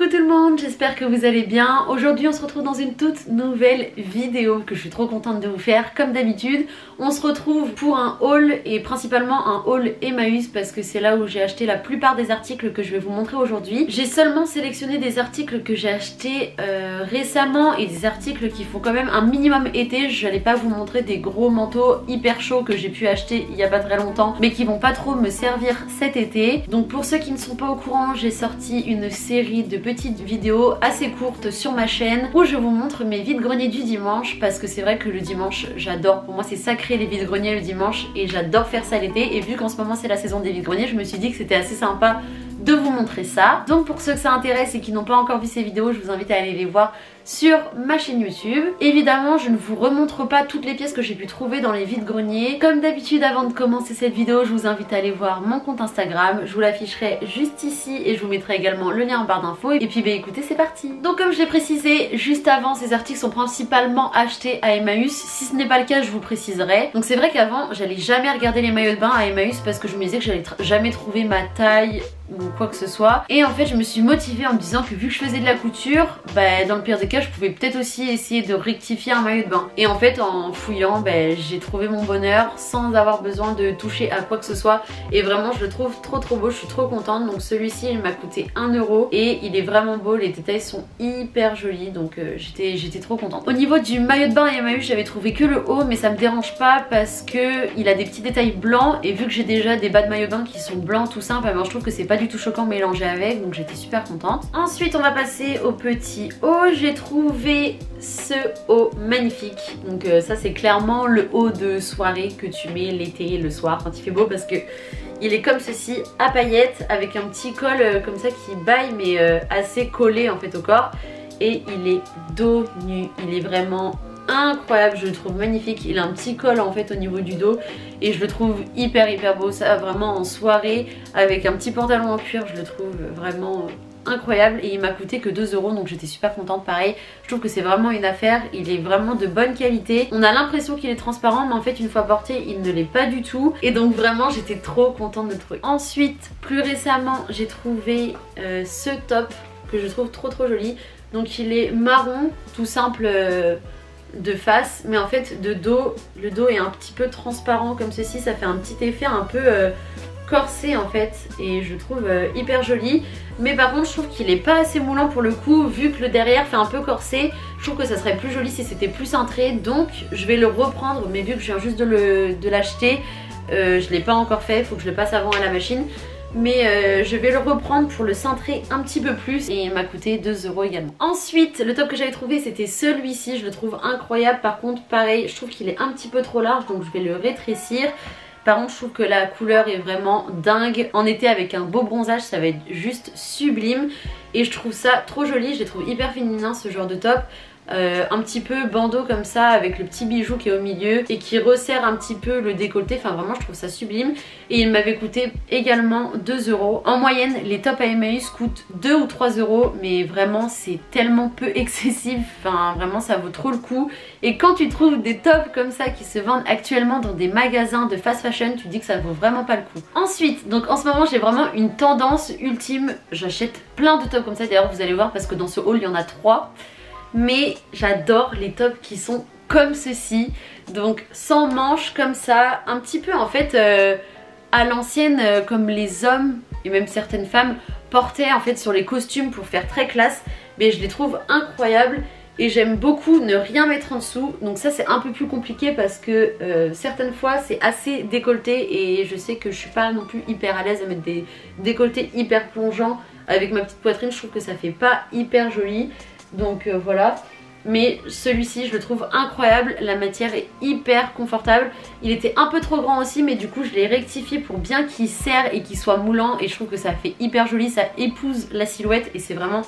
Coucou tout le monde, j'espère que vous allez bien. Aujourd'hui on se retrouve dans une toute nouvelle vidéo que je suis trop contente de vous faire. Comme d'habitude, on se retrouve pour un haul et principalement un haul Emmaüs parce que c'est là où j'ai acheté la plupart des articles que je vais vous montrer aujourd'hui. J'ai seulement sélectionné des articles que j'ai achetés récemment et des articles qui font quand même un minimum été. Je n'allais pas vous montrer des gros manteaux hyper chauds que j'ai pu acheter il y a pas très longtemps mais qui vont pas trop me servir cet été. Donc pour ceux qui ne sont pas au courant, j'ai sorti une série de petites vidéos assez courtes sur ma chaîne où je vous montre mes vides-greniers du dimanche parce que c'est vrai que le dimanche j'adore, pour moi c'est sacré les vides-greniers le dimanche et j'adore faire ça l'été, et vu qu'en ce moment c'est la saison des vides-greniers, je me suis dit que c'était assez sympa de vous montrer ça. Donc pour ceux que ça intéresse et qui n'ont pas encore vu ces vidéos, je vous invite à aller les voir sur ma chaîne YouTube. Évidemment, je ne vous remontre pas toutes les pièces que j'ai pu trouver dans les vides-greniers. Comme d'habitude, avant de commencer cette vidéo, je vous invite à aller voir mon compte Instagram. Je vous l'afficherai juste ici et je vous mettrai également le lien en barre d'infos. Et puis bah écoutez, c'est parti. Donc comme je l'ai précisé juste avant, ces articles sont principalement achetés à Emmaüs. Si ce n'est pas le cas, je vous préciserai. Donc c'est vrai qu'avant, j'allais jamais regarder les maillots de bain à Emmaüs parce que je me disais que j'allais jamais trouver ma taille ou quoi que ce soit. Et en fait je me suis motivée en me disant que vu que je faisais de la couture, bah dans le pire des cas je pouvais peut-être aussi essayer de rectifier un maillot de bain. Et en fait en fouillant, bah, j'ai trouvé mon bonheur sans avoir besoin de toucher à quoi que ce soit. Et vraiment je le trouve trop beau, je suis trop contente. Donc celui-ci il m'a coûté 1 € et il est vraiment beau, les détails sont hyper jolis, donc j'étais trop contente. Au niveau du maillot de bain Emmaüs, j'avais trouvé que le haut, mais ça me dérange pas parce que il a des petits détails blancs, et vu que j'ai déjà des bas de maillot de bain qui sont blancs tout simple, alors je trouve que c'est pas du tout choquant mélangé avec, donc j'étais super contente. Ensuite on va passer au petit haut. J'ai trouvé ce haut magnifique, donc ça c'est clairement le haut de soirée que tu mets l'été, le soir quand il fait beau, parce que il est comme ceci à paillettes avec un petit col comme ça qui baille mais assez collé en fait au corps, et il est dos nu, il est vraiment incroyable, je le trouve magnifique. Il a un petit col en fait au niveau du dos et je le trouve hyper beau. Ça vraiment en soirée avec un petit pantalon en cuir, je le trouve vraiment incroyable, et il m'a coûté que 2 € donc j'étais super contente. Pareil, je trouve que c'est vraiment une affaire, il est vraiment de bonne qualité. On a l'impression qu'il est transparent mais en fait une fois porté il ne l'est pas du tout, et donc vraiment j'étais trop contente de le trouver. Ensuite plus récemment j'ai trouvé ce top que je trouve trop joli. Donc il est marron tout simple de face, mais en fait de dos, le dos est un petit peu transparent comme ceci, ça fait un petit effet un peu corsé en fait, et je trouve hyper joli. Mais par contre je trouve qu'il est pas assez moulant pour le coup, vu que le derrière fait un peu corsé. Je trouve que ça serait plus joli si c'était plus cintré, donc je vais le reprendre, mais vu que je viens juste de l'acheter, je l'ai pas encore fait, il faut que je le passe avant à la machine. Mais je vais le reprendre pour le cintrer un petit peu plus, et il m'a coûté 2 € également. Ensuite le top que j'avais trouvé c'était celui-ci, je le trouve incroyable. Par contre pareil, je trouve qu'il est un petit peu trop large, donc je vais le rétrécir. Par contre je trouve que la couleur est vraiment dingue. En été avec un beau bronzage ça va être juste sublime, et je trouve ça trop joli, je les trouve hyper féminin ce genre de top. Un petit peu bandeau comme ça avec le petit bijou qui est au milieu et qui resserre un petit peu le décolleté, enfin vraiment je trouve ça sublime. Et il m'avait coûté également 2 €. En moyenne les tops à Emmaüs coûtent 2 ou 3 €, mais vraiment c'est tellement peu excessif, enfin vraiment ça vaut trop le coup. Et quand tu trouves des tops comme ça qui se vendent actuellement dans des magasins de fast fashion, tu dis que ça vaut vraiment pas le coup. Ensuite, donc en ce moment j'ai vraiment une tendance ultime, j'achète plein de tops comme ça, d'ailleurs vous allez voir parce que dans ce haul il y en a 3. Mais j'adore les tops qui sont comme ceci, donc sans manches comme ça, un petit peu en fait à l'ancienne, comme les hommes et même certaines femmes portaient en fait sur les costumes pour faire très classe. Mais je les trouve incroyables et j'aime beaucoup ne rien mettre en dessous. Donc ça c'est un peu plus compliqué parce que certaines fois c'est assez décolleté, et je sais que je suis pas non plus hyper à l'aise à mettre des décolletés hyper plongeants avec ma petite poitrine, je trouve que ça fait pas hyper joli. Donc voilà, mais celui-ci je le trouve incroyable, la matière est hyper confortable. Il était un peu trop grand aussi, mais du coup je l'ai rectifié pour bien qu'il serre et qu'il soit moulant, et je trouve que ça fait hyper joli, ça épouse la silhouette et c'est vraiment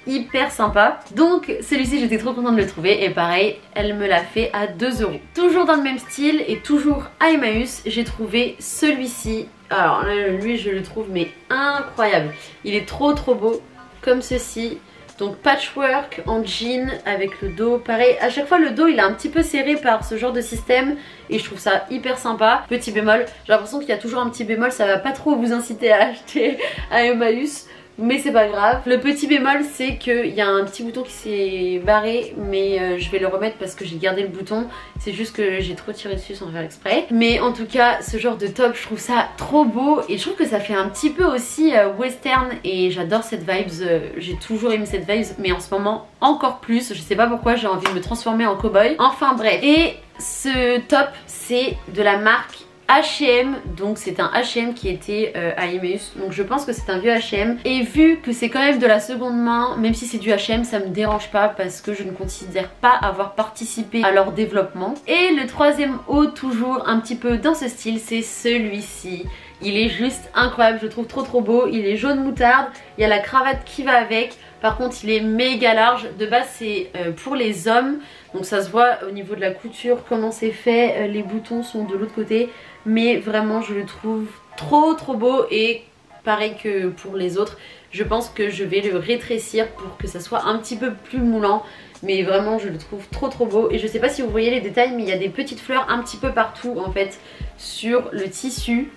hyper sympa. Donc celui-ci j'étais trop contente de le trouver, et pareil elle me l'a fait à 2 €. Toujours dans le même style et toujours à Emmaüs, j'ai trouvé celui-ci. Alors lui je le trouve mais incroyable, il est trop beau comme ceci. Donc patchwork en jean avec le dos, pareil, à chaque fois le dos il est un petit peu serré par ce genre de système et je trouve ça hyper sympa. Petit bémol, j'ai l'impression qu'il y a toujours un petit bémol, ça va pas trop vous inciter à acheter à Emmaüs mais c'est pas grave. Le petit bémol c'est qu'il y a un petit bouton qui s'est barré, mais je vais le remettre parce que j'ai gardé le bouton. C'est juste que j'ai trop tiré dessus sans faire exprès. Mais en tout cas ce genre de top, je trouve ça trop beau et je trouve que ça fait un petit peu aussi western et j'adore cette vibes. J'ai toujours aimé cette vibes, mais en ce moment encore plus. Je sais pas pourquoi j'ai envie de me transformer en cow-boy. Enfin bref. Et ce top c'est de la marque H&M, donc c'est un H&M qui était à Emmaüs, donc je pense que c'est un vieux H&M. Et vu que c'est quand même de la seconde main, même si c'est du H&M, ça me dérange pas parce que je ne considère pas avoir participé à leur développement. Et le troisième haut, toujours un petit peu dans ce style, c'est celui-ci. Il est juste incroyable, je le trouve trop beau. Il est jaune moutarde, il y a la cravate qui va avec. Par contre il est méga large, de base c'est pour les hommes, donc ça se voit au niveau de la couture comment c'est fait, les boutons sont de l'autre côté, mais vraiment je le trouve trop beau. Et pareil que pour les autres, je pense que je vais le rétrécir pour que ça soit un petit peu plus moulant, mais vraiment je le trouve trop beau. Et je sais pas si vous voyez les détails, mais il y a des petites fleurs un petit peu partout en fait sur le tissu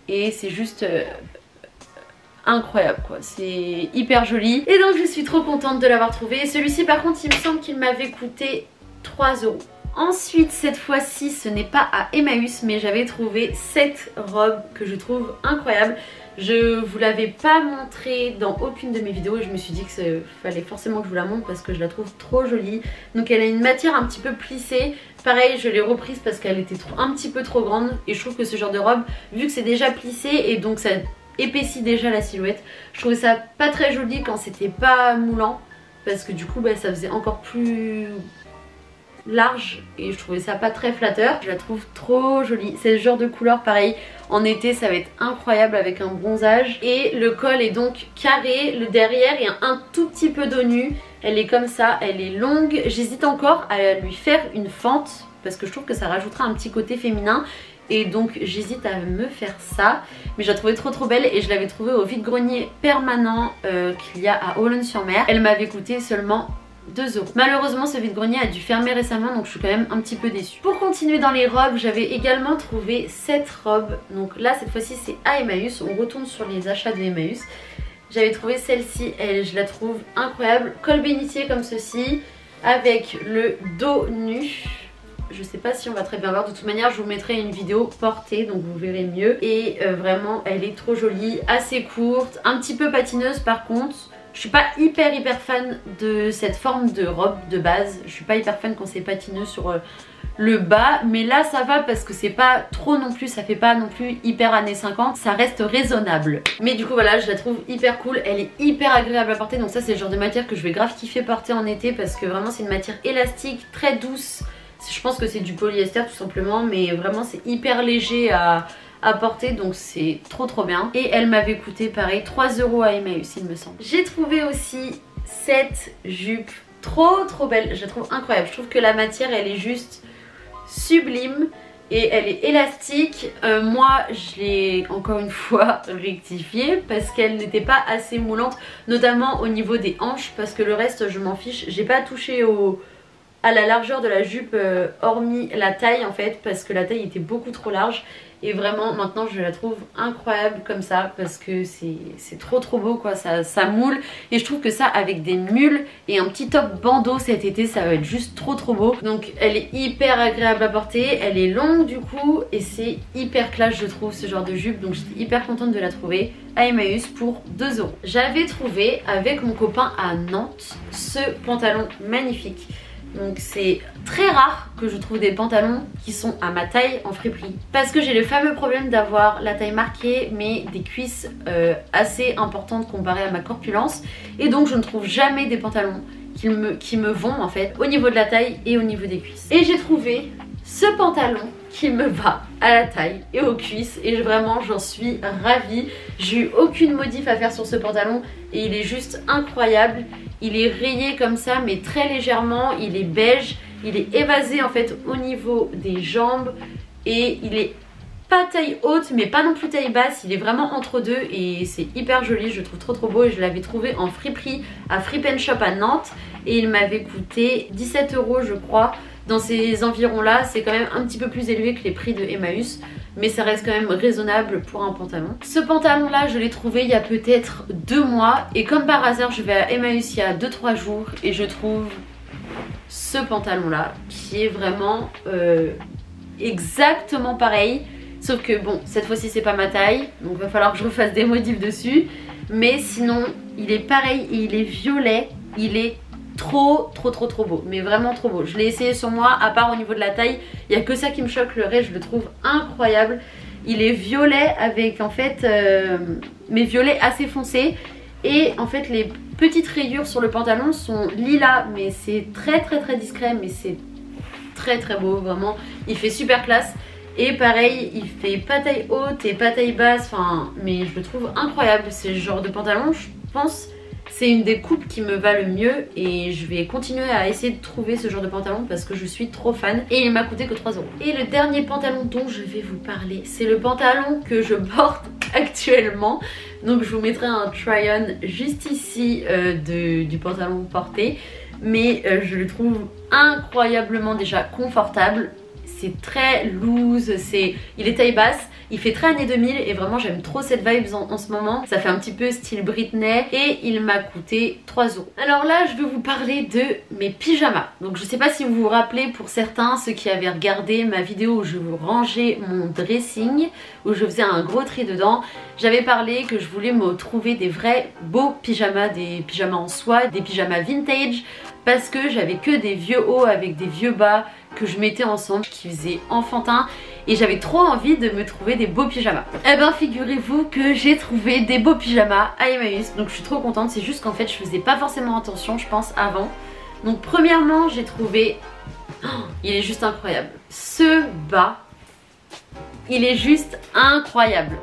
et c'est juste... incroyable quoi, c'est hyper joli et donc je suis trop contente de l'avoir trouvé. Celui-ci par contre il me semble qu'il m'avait coûté 3 €. Ensuite cette fois-ci ce n'est pas à Emmaüs, mais j'avais trouvé cette robe que je trouve incroyable. Je vous l'avais pas montrée dans aucune de mes vidéos et je me suis dit que fallait forcément que je vous la montre parce que je la trouve trop jolie. Donc elle a une matière un petit peu plissée. Pareil je l'ai reprise parce qu'elle était un petit peu trop grande et je trouve que ce genre de robe, vu que c'est déjà plissé et donc ça épaissit déjà la silhouette, je trouvais ça pas très joli quand c'était pas moulant parce que du coup bah, ça faisait encore plus large et je trouvais ça pas très flatteur. Je la trouve trop jolie, c'est ce genre de couleur pareil en été ça va être incroyable avec un bronzage. Et le col est donc carré, le derrière il y a un tout petit peu dos nu, elle est comme ça, elle est longue. J'hésite encore à lui faire une fente parce que je trouve que ça rajoutera un petit côté féminin. Et donc j'hésite à me faire ça, mais je la trouvais trop belle et je l'avais trouvée au vide-grenier permanent qu'il y a à Olonne-sur-Mer. Elle m'avait coûté seulement 2 €. Malheureusement ce vide-grenier a dû fermer récemment, donc je suis quand même un petit peu déçue. Pour continuer dans les robes, j'avais également trouvé cette robe. Donc là cette fois-ci c'est à Emmaüs, on retourne sur les achats de Emmaüs. J'avais trouvé celle-ci, je la trouve incroyable. Col bénitier comme ceci, avec le dos nu. Je sais pas si on va très bien voir, de toute manière je vous mettrai une vidéo portée donc vous verrez mieux. Et vraiment elle est trop jolie, assez courte, un petit peu patineuse par contre. Je suis pas hyper fan de cette forme de robe de base. Je suis pas hyper fan quand c'est patineux sur le bas, mais là ça va parce que c'est pas trop non plus, ça fait pas non plus hyper années 50, ça reste raisonnable. Mais du coup voilà, je la trouve hyper cool, elle est hyper agréable à porter, donc ça c'est le genre de matière que je vais grave kiffer porter en été parce que vraiment c'est une matière élastique, très douce. Je pense que c'est du polyester tout simplement, mais vraiment c'est hyper léger à porter, donc c'est trop bien. Et elle m'avait coûté pareil 3 € à Emmaüs il me semble. J'ai trouvé aussi cette jupe trop belle, je la trouve incroyable. Je trouve que la matière elle est juste sublime et elle est élastique. Moi je l'ai encore une fois rectifiée parce qu'elle n'était pas assez moulante, notamment au niveau des hanches, parce que le reste je m'en fiche. J'ai pas touché à la largeur de la jupe hormis la taille en fait, parce que la taille était beaucoup trop large. Et vraiment maintenant je la trouve incroyable comme ça parce que c'est trop beau quoi, ça moule. Et je trouve que ça avec des mules et un petit top bandeau cet été ça va être juste trop beau. Donc elle est hyper agréable à porter, elle est longue du coup et c'est hyper classe je trouve ce genre de jupe. Donc j'étais hyper contente de la trouver à Emmaüs pour 2 €. J'avais trouvé avec mon copain à Nantes ce pantalon magnifique. Donc c'est très rare que je trouve des pantalons qui sont à ma taille en friperie, parce que j'ai le fameux problème d'avoir la taille marquée mais des cuisses assez importantes comparées à ma corpulence, et donc je ne trouve jamais des pantalons qui me vont en fait au niveau de la taille et au niveau des cuisses. Et j'ai trouvé ce pantalon qui me va à la taille et aux cuisses et vraiment j'en suis ravie. J'ai eu aucune modif à faire sur ce pantalon et il est juste incroyable. Il est rayé comme ça mais très légèrement, il est beige, il est évasé en fait au niveau des jambes et il est pas taille haute mais pas non plus taille basse, il est vraiment entre deux et c'est hyper joli, je le trouve trop beau. Et je l'avais trouvé en friperie à Frip & Shop à Nantes et il m'avait coûté 17 € je crois. Dans ces environs là, c'est quand même un petit peu plus élevé que les prix de Emmaüs. mais ça reste quand même raisonnable pour un pantalon. Ce pantalon là je l'ai trouvé il y a peut-être 2 mois et comme par hasard je vais à Emmaüs il y a 2-3 jours et je trouve ce pantalon là qui est vraiment exactement pareil, sauf que bon cette fois-ci c'est pas ma taille donc va falloir que je refasse des modifs dessus, mais sinon il est pareil et il est violet, il est trop beau, mais vraiment trop beau. Je l'ai essayé sur moi, à part au niveau de la taille, il n'y a que ça qui me choque, le reste je le trouve incroyable. Il est violet avec en fait mais violet assez foncé et en fait les petites rayures sur le pantalon sont lilas, mais c'est très discret, mais c'est très beau, vraiment il fait super classe. Et pareil il fait pas taille haute et pas taille basse, enfin mais je le trouve incroyable. C'est le genre de pantalon, je pense c'est une des coupes qui me va le mieux et je vais continuer à essayer de trouver ce genre de pantalon parce que je suis trop fan et il m'a coûté que 3 €. Et le dernier pantalon dont je vais vous parler, c'est le pantalon que je porte actuellement. Donc je vous mettrai un try-on juste ici du pantalon porté, mais je le trouve incroyablement déjà confortable. C'est très loose, il est taille basse, il fait très années 2000 et vraiment j'aime trop cette vibe en ce moment. Ça fait un petit peu style Britney et il m'a coûté 3 €. Alors là je vais vous parler de mes pyjamas. Donc je sais pas si vous vous rappelez, pour certains, ceux qui avaient regardé ma vidéo où je vous rangeais mon dressing, où je faisais un gros tri dedans, j'avais parlé que je voulais me trouver des vrais beaux pyjamas, des pyjamas en soie, des pyjamas vintage, parce que j'avais que des vieux hauts avec des vieux bas que je mettais ensemble qui faisaient enfantin et j'avais trop envie de me trouver des beaux pyjamas. Et ben figurez-vous que j'ai trouvé des beaux pyjamas à Emmaüs, donc je suis trop contente. C'est juste qu'en fait je faisais pas forcément attention je pense avant. Donc premièrement j'ai trouvé, il est juste incroyable, ce bas. Il est juste incroyable.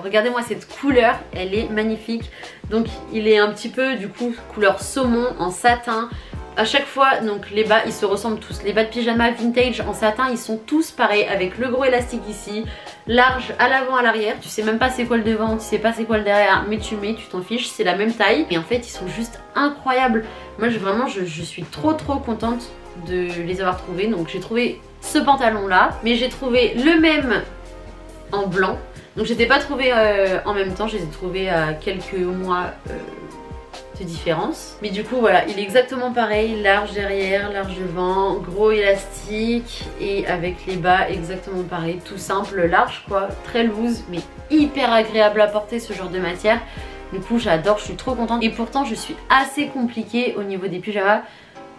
Regardez-moi cette couleur, elle est magnifique. Donc il est un petit peu du coup couleur saumon en satin. À chaque fois, donc les bas ils se ressemblent tous. Les bas de pyjama vintage en satin ils sont tous pareils, avec le gros élastique ici, large à l'avant, à l'arrière. Tu sais même pas c'est quoi le devant, tu sais pas c'est quoi le derrière, mais tu t'en fiches, c'est la même taille. Et en fait ils sont juste incroyables. Moi vraiment je suis trop contente de les avoir trouvés. Donc j'ai trouvé ce pantalon là, mais j'ai trouvé le même en blanc. Donc je les ai pas trouvés en même temps, je les ai trouvés à quelques mois de différence. Mais du coup voilà, il est exactement pareil, large derrière, large devant, gros élastique et avec les bas exactement pareil, tout simple, large quoi, très loose mais hyper agréable à porter ce genre de matière. Du coup j'adore, je suis trop contente et pourtant je suis assez compliquée au niveau des pyjamas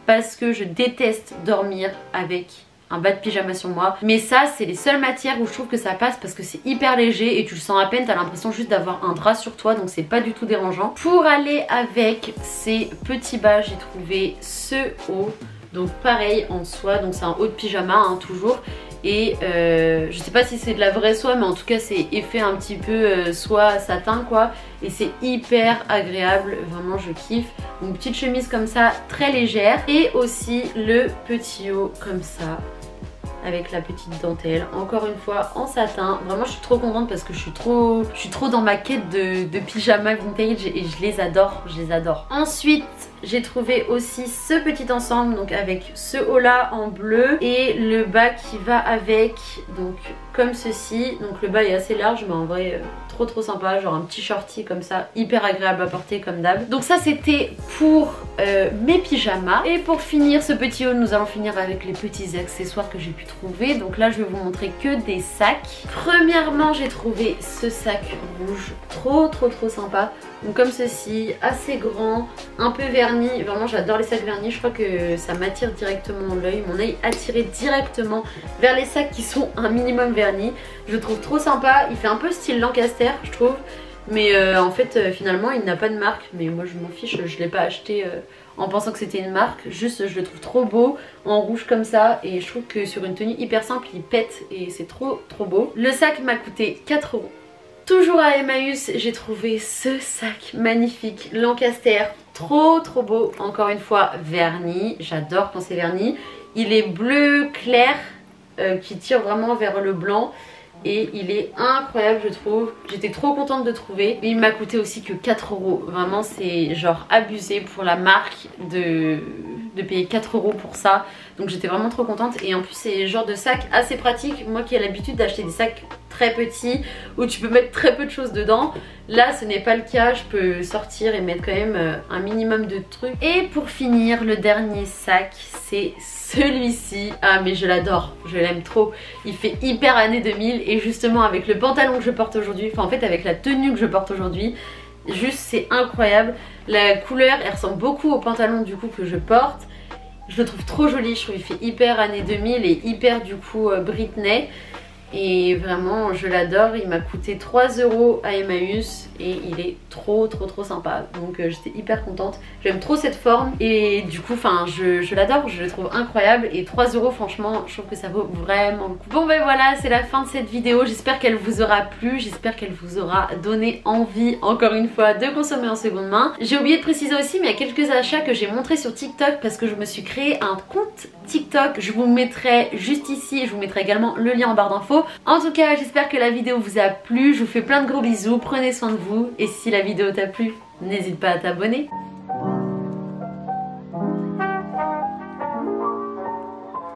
parce que je déteste dormir avec un bas de pyjama sur moi, mais ça c'est les seules matières où je trouve que ça passe parce que c'est hyper léger et tu le sens à peine, t'as l'impression juste d'avoir un drap sur toi, donc c'est pas du tout dérangeant. Pour aller avec ces petits bas j'ai trouvé ce haut, donc pareil en soie, donc c'est un haut de pyjama hein, toujours, et je sais pas si c'est de la vraie soie mais en tout cas c'est effet un petit peu soie satin quoi, et c'est hyper agréable, vraiment je kiffe. Une petite chemise comme ça très légère et aussi le petit haut comme ça avec la petite dentelle, encore une fois en satin. Vraiment je suis trop contente parce que je suis trop dans ma quête de pyjama vintage et je les adore, Ensuite j'ai trouvé aussi ce petit ensemble, donc avec ce haut là en bleu et le bas qui va avec, donc comme ceci. Donc le bas est assez large mais en vrai trop sympa, genre un petit shorty comme ça, hyper agréable à porter comme d'hab. Donc ça c'était pour mes pyjamas. Et pour finir ce petit haul, nous allons finir avec les petits accessoires que j'ai pu trouver. Donc là je vais vous montrer que des sacs. Premièrement j'ai trouvé ce sac rouge, trop sympa. Donc comme ceci, assez grand, un peu verni, vraiment j'adore les sacs vernis, je crois que ça m'attire directement l'œil, mon œil attiré directement vers les sacs qui sont un minimum vernis. Je le trouve trop sympa, il fait un peu style Lancaster je trouve, mais en fait finalement il n'a pas de marque, mais moi je m'en fiche, je l'ai pas acheté en pensant que c'était une marque, juste je le trouve trop beau en rouge comme ça et je trouve que sur une tenue hyper simple il pète et c'est trop beau. Le sac m'a coûté 4 €. Toujours à Emmaüs, j'ai trouvé ce sac magnifique Lancaster, trop beau, encore une fois verni, j'adore quand c'est verni. Il est bleu clair qui tire vraiment vers le blanc et il est incroyable je trouve. J'étais trop contente de trouver, mais il m'a coûté aussi que 4 €, vraiment c'est genre abusé pour la marque de payer 4 € pour ça. Donc j'étais vraiment trop contente. Et en plus c'est le genre de sac assez pratique. Moi qui ai l'habitude d'acheter des sacs très petits où tu peux mettre très peu de choses dedans, là ce n'est pas le cas. Je peux sortir et mettre quand même un minimum de trucs. Et pour finir, le dernier sac, c'est celui-ci. Ah mais je l'adore, je l'aime trop. Il fait hyper année 2000 et justement avec le pantalon que je porte aujourd'hui, enfin en fait avec la tenue que je porte aujourd'hui, juste c'est incroyable. La couleur elle ressemble beaucoup au pantalon du coup que je porte. Je le trouve trop joli, je trouve qu'il fait hyper année 2000 et hyper du coup Britney. Et vraiment je l'adore, il m'a coûté 3 € à Emmaüs et il est trop sympa. Donc j'étais hyper contente, j'aime trop cette forme et du coup enfin je l'adore, je le trouve incroyable. Et 3 € franchement je trouve que ça vaut vraiment le coup. Bon ben voilà, c'est la fin de cette vidéo, j'espère qu'elle vous aura plu, j'espère qu'elle vous aura donné envie encore une fois de consommer en seconde main. J'ai oublié de préciser aussi mais il y a quelques achats que j'ai montrés sur TikTok parce que je me suis créé un compte TikTok, je vous mettrai juste ici et je vous mettrai également le lien en barre d'infos. En tout cas j'espère que la vidéo vous a plu, je vous fais plein de gros bisous, prenez soin de vous et si la vidéo t'a plu, n'hésite pas à t'abonner.